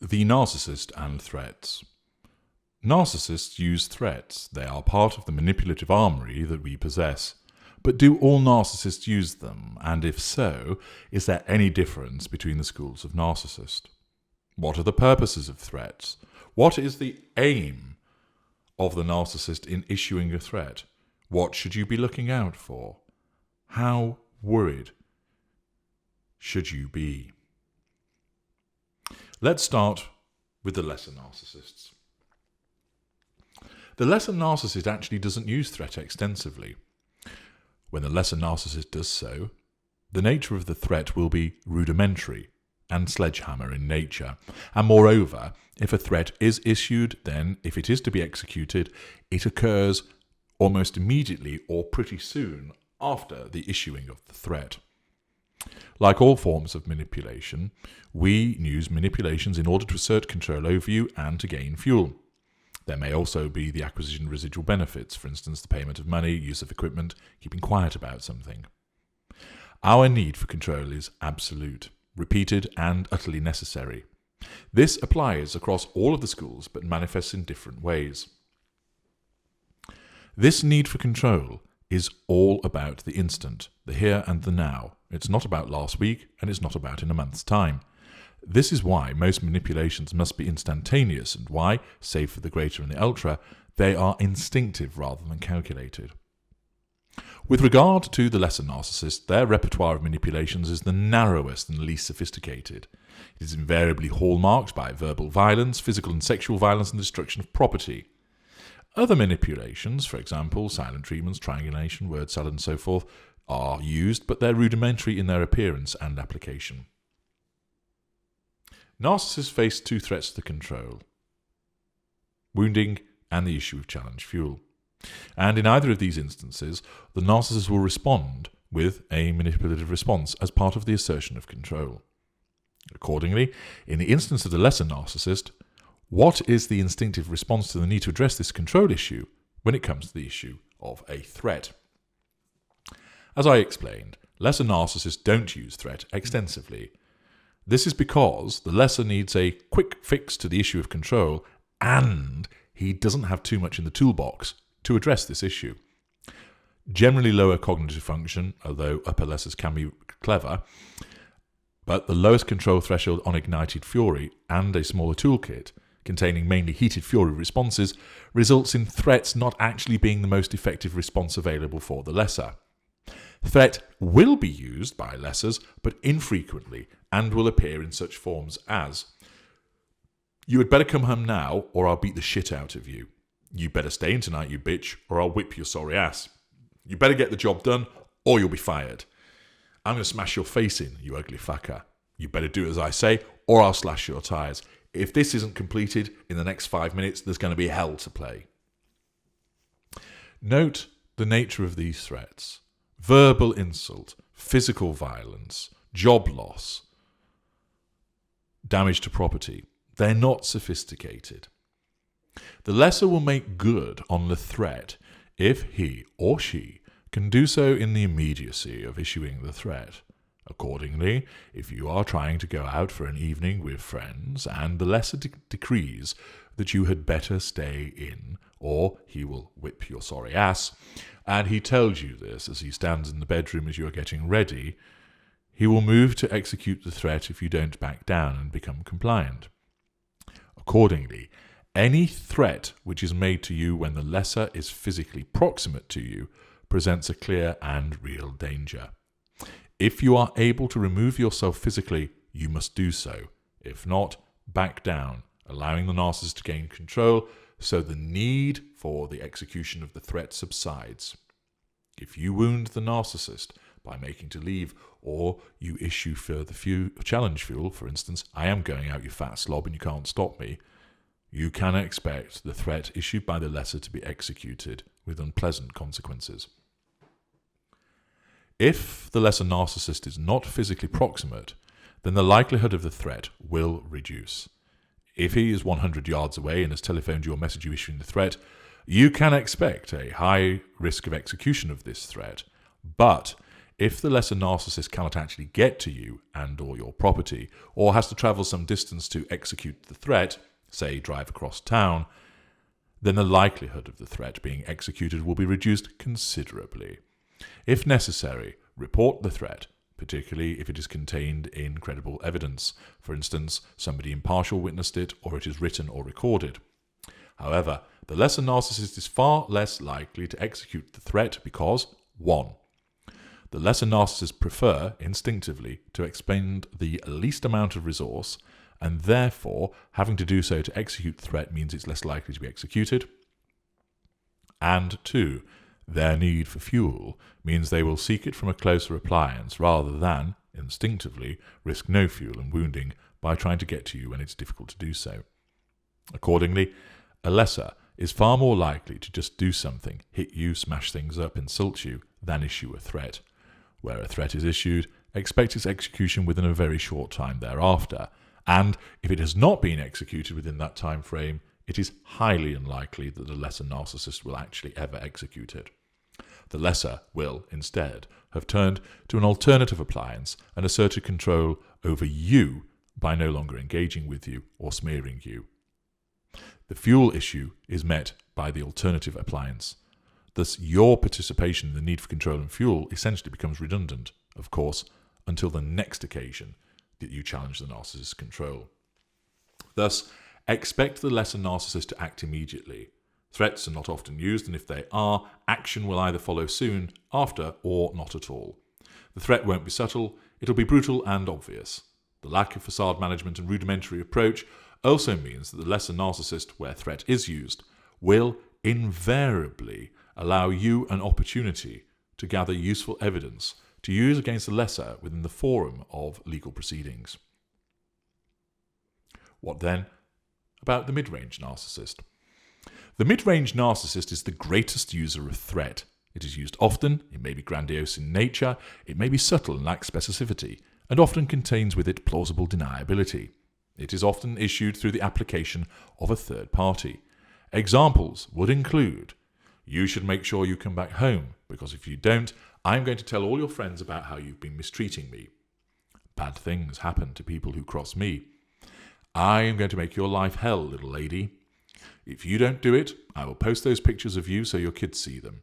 The Narcissist and Threats. Narcissists use threats. They are part of the manipulative armory that we possess. But do all narcissists use them? And if so, is there any difference between the schools of narcissist? What are the purposes of threats? What is the aim of the narcissist in issuing a threat? What should you be looking out for? How worried should you be? Let's start with the lesser narcissists. The lesser narcissist actually doesn't use threat extensively. When the lesser narcissist does so, the nature of the threat will be rudimentary and sledgehammer in nature. And moreover, if a threat is issued, then if it is to be executed, it occurs almost immediately or pretty soon after the issuing of the threat. Like all forms of manipulation, we use manipulations in order to assert control over you and to gain fuel. There may also be the acquisition of residual benefits, for instance, the payment of money, use of equipment, keeping quiet about something. Our need for control is absolute, repeated, and utterly necessary. This applies across all of the schools, but manifests in different ways. This need for control is all about the instant, the here and the now. It's not about last week, and it's not about in a month's time. This is why most manipulations must be instantaneous, and why, save for the greater and the ultra, they are instinctive rather than calculated. With regard to the lesser narcissist, their repertoire of manipulations is the narrowest and least sophisticated. It is invariably hallmarked by verbal violence, physical and sexual violence, and destruction of property. Other manipulations, for example, silent treatments, triangulation, word salad, and so forth, are used, but they're rudimentary in their appearance and application. Narcissists face two threats to control: wounding and the issue of challenge fuel. And in either of these instances, the narcissist will respond with a manipulative response as part of the assertion of control. Accordingly, in the instance of the lesser narcissist, what is the instinctive response to the need to address this control issue when it comes to the issue of a threat? As I explained, lesser narcissists don't use threat extensively. This is because the lesser needs a quick fix to the issue of control, and he doesn't have too much in the toolbox to address this issue. Generally lower cognitive function, although upper lessers can be clever, but the lowest control threshold on ignited fury and a smaller toolkit, containing mainly heated fury responses, results in threats not actually being the most effective response available for the lesser. Threat will be used by lessers, but infrequently, and will appear in such forms as: "You had better come home now, or I'll beat the shit out of you. You better stay in tonight, you bitch, or I'll whip your sorry ass. You better get the job done, or you'll be fired. I'm going to smash your face in, you ugly fucker. You better do as I say, or I'll slash your tyres. If this isn't completed in the next 5 minutes, there's going to be hell to play." Note the nature of these threats: verbal insult, physical violence, job loss, damage to property. They're not sophisticated. The lesser will make good on the threat if he or she can do so in the immediacy of issuing the threat. Accordingly, if you are trying to go out for an evening with friends and the lesser decrees that you had better stay in, or he will whip your sorry ass, and he tells you this as he stands in the bedroom as you are getting ready, he will move to execute the threat if you don't back down and become compliant. Accordingly, any threat which is made to you when the lesser is physically proximate to you presents a clear and real danger. If you are able to remove yourself physically, you must do so. If not, back down, allowing the narcissist to gain control so the need for the execution of the threat subsides. If you wound the narcissist by making to leave, or you issue further challenge fuel, for instance, "I am going out, you fat slob, and you can't stop me," you can expect the threat issued by the lesser to be executed with unpleasant consequences. If the lesser narcissist is not physically proximate, then the likelihood of the threat will reduce. If he is 100 yards away and has telephoned you or messaged you issuing the threat, you can expect a high risk of execution of this threat. But If the lesser narcissist cannot actually get to you and or your property, or has to travel some distance to execute the threat, say drive across town, then the likelihood of the threat being executed will be reduced considerably. If necessary, report the threat, particularly if it is contained in credible evidence. For instance, somebody impartial witnessed it, or it is written or recorded. However, the lesser narcissist is far less likely to execute the threat because 1. The lesser narcissists prefer, instinctively, to expend the least amount of resource, and therefore having to do so to execute the threat means it's less likely to be executed. And 2. Their need for fuel means they will seek it from a closer appliance rather than, instinctively, risk no fuel and wounding by trying to get to you when it's difficult to do so. Accordingly, a lesser is far more likely to just do something, hit you, smash things up, insult you, than issue a threat. Where a threat is issued, expect its execution within a very short time thereafter, and if it has not been executed within that time frame, it is highly unlikely that the lesser narcissist will actually ever execute it. The lesser will, instead, have turned to an alternative appliance and asserted control over you by no longer engaging with you or smearing you. The fuel issue is met by the alternative appliance. Thus, your participation in the need for control and fuel essentially becomes redundant, of course, until the next occasion that you challenge the narcissist's control. Thus, expect the lesser narcissist to act immediately. Threats are not often used, and if they are, action will either follow soon, after, or not at all. The threat won't be subtle, it'll be brutal and obvious. The lack of facade management and rudimentary approach also means that the lesser narcissist, where threat is used, will invariably allow you an opportunity to gather useful evidence to use against the lesser within the forum of legal proceedings. What then about the mid-range narcissist? The mid-range narcissist is the greatest user of threat. It is used often, it may be grandiose in nature, it may be subtle and lacks specificity, and often contains with it plausible deniability. It is often issued through the application of a third party. Examples would include, you should make sure you come back home, because if you don't, I'm going to tell all your friends about how you've been mistreating me. Bad things happen to people who cross me. I am going to make your life hell, little lady. If you don't do it, I will post those pictures of you so your kids see them.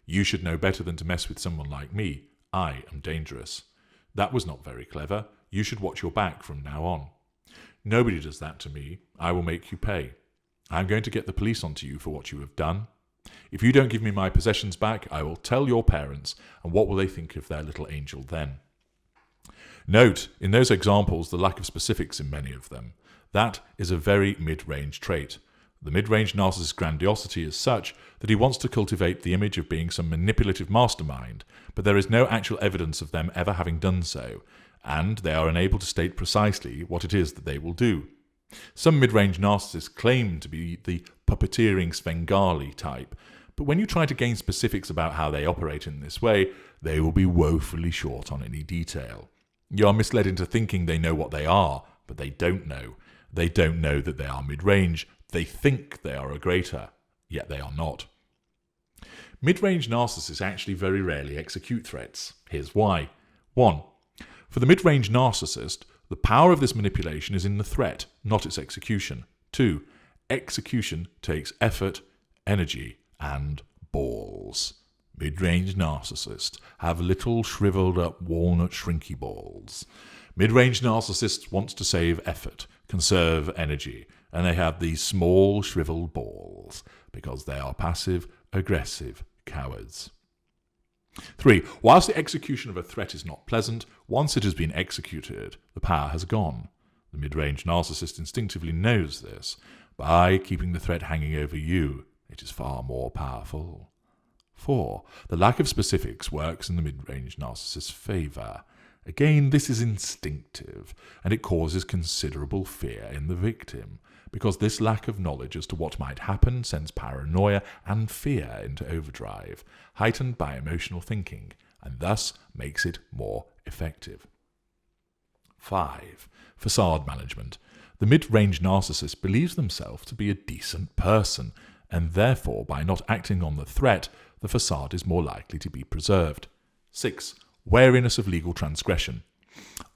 You should know better than to mess with someone like me. I am dangerous. That was not very clever. You should watch your back from now on. Nobody does that to me. I will make you pay. I'm going to get the police onto you for what you have done. If you don't give me my possessions back, I will tell your parents, and what will they think of their little angel then? Note, in those examples, the lack of specifics in many of them. That is a very mid-range trait. The mid-range narcissist's grandiosity is such that he wants to cultivate the image of being some manipulative mastermind, but there is no actual evidence of them ever having done so, and they are unable to state precisely what it is that they will do. Some mid-range narcissists claim to be the puppeteering Svengali type, but when you try to gain specifics about how they operate in this way, they will be woefully short on any detail. You are misled into thinking they know what they are, but they don't know. They don't know that they are mid-range. They think they are a greater, yet they are not. Mid-range narcissists actually very rarely execute threats. Here's why. 1. For the mid-range narcissist, the power of this manipulation is in the threat, not its execution. 2. Execution takes effort, energy, and balls. Mid-range narcissists have little shriveled up walnut shrinky balls. Mid-range narcissists want to save effort, conserve energy, and they have these small shriveled balls because they are passive, aggressive cowards. 3. Whilst the execution of a threat is not pleasant, once it has been executed, the power has gone. The mid-range narcissist instinctively knows this. By keeping the threat hanging over you, it is far more powerful. 4. The lack of specifics works in the mid-range narcissist's favour. Again, this is instinctive, and it causes considerable fear in the victim, because this lack of knowledge as to what might happen sends paranoia and fear into overdrive, heightened by emotional thinking, and thus makes it more effective. 5. Facade management. The mid-range narcissist believes themselves to be a decent person, and therefore, by not acting on the threat, the facade is more likely to be preserved. 6. wariness of legal transgression.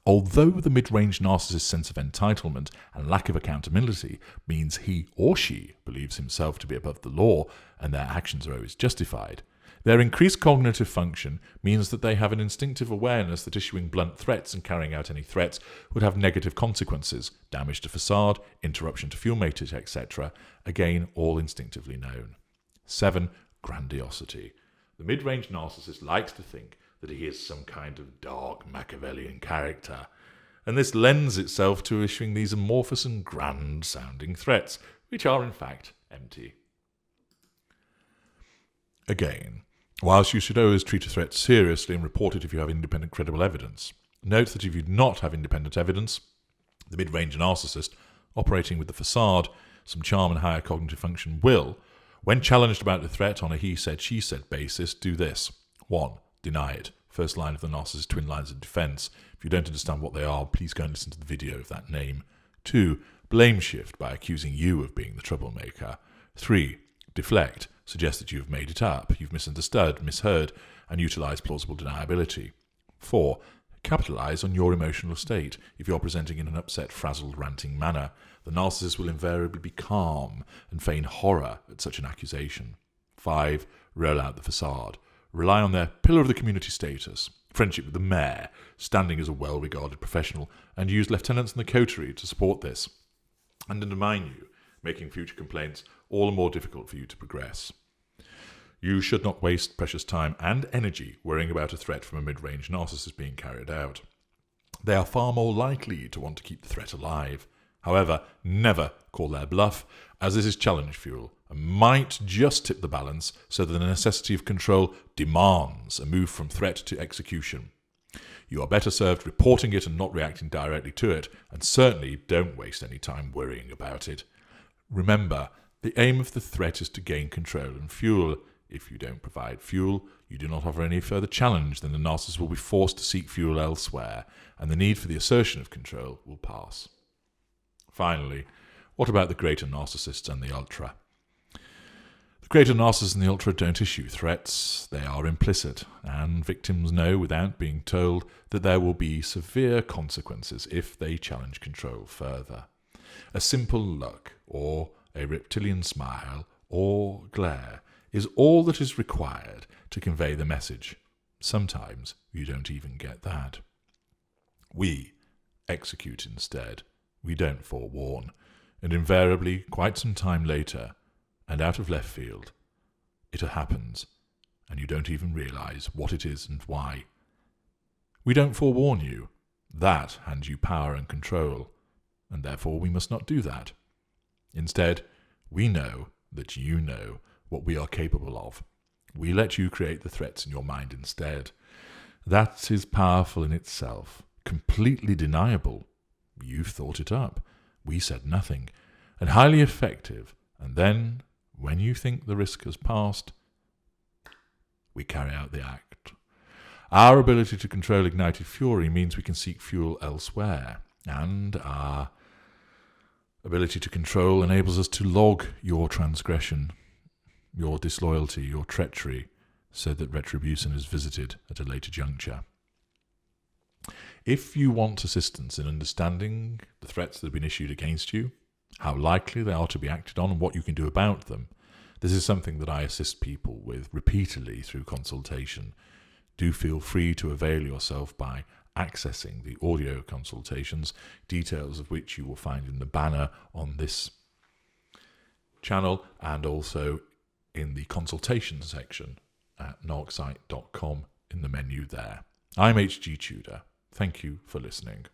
Although the mid-range narcissist's sense of entitlement and lack of accountability means he or she believes himself to be above the law and their actions are always justified, their increased cognitive function means that they have an instinctive awareness that issuing blunt threats and carrying out any threats would have negative consequences, damage to facade, interruption to fuel matrix, etc. Again, all instinctively known. 7. Grandiosity. The mid-range narcissist likes to think that he is some kind of dark Machiavellian character, and this lends itself to issuing these amorphous and grand-sounding threats, which are in fact empty. Again, whilst you should always treat a threat seriously and report it if you have independent credible evidence, note that if you do not have independent evidence, the mid-range narcissist, operating with the facade, some charm and higher cognitive function, will, when challenged about the threat on a he said, she said basis, do this. 1. Deny it. First line of the narcissist's twin lines of defense. If you don't understand what they are, please go and listen to the video of that name. 2. Blame shift by accusing you of being the troublemaker. 3. Deflect. Suggest that you have made it up, you've misunderstood, misheard, and utilize plausible deniability. 4. Capitalize on your emotional state. If you're presenting in an upset, frazzled, ranting manner, the narcissist will invariably be calm and feign horror at such an accusation. 5. Roll out the facade. Rely on their pillar of the community status, friendship with the mayor, standing as a well-regarded professional, and use lieutenants in the coterie to support this, and undermine you, making future complaints all the more difficult for you to progress. You should not waste precious time and energy worrying about a threat from a mid-range narcissist being carried out. They are far more likely to want to keep the threat alive. However, never call their bluff, as this is challenge fuel, and might just tip the balance so that the necessity of control demands a move from threat to execution. You are better served reporting it and not reacting directly to it, and certainly don't waste any time worrying about it. Remember, the aim of the threat is to gain control and fuel. If you don't provide fuel, you do not offer any further challenge, then the narcissist will be forced to seek fuel elsewhere, and the need for the assertion of control will pass. Finally, what about the greater narcissists and the ultra? The greater narcissists and the ultra don't issue threats. They are implicit, and victims know without being told that there will be severe consequences if they challenge control further. A simple look, or a reptilian smile, or glare is all that is required to convey the message. Sometimes you don't even get that. We execute instead. We don't forewarn. And invariably, quite some time later, and out of left field, it happens, and you don't even realize what it is and why. We don't forewarn you. That hands you power and control, and therefore we must not do that. Instead, we know that you know what we are capable of. We let you create the threats in your mind instead. That is powerful in itself, completely deniable. You've thought it up. We said nothing. And highly effective. And then, when you think the risk has passed, we carry out the act. Our ability to control ignited fury means we can seek fuel elsewhere, and our ability to control enables us to log your transgression, your disloyalty, your treachery, so that retribution is visited at a later juncture. If you want assistance in understanding the threats that have been issued against you, how likely they are to be acted on, and what you can do about them, this is something that I assist people with repeatedly through consultation. Do feel free to avail yourself by accessing the audio consultations, details of which you will find in the banner on this channel and also in the consultation section at narcsite.com in the menu there. I'm HG Tudor. Thank you for listening.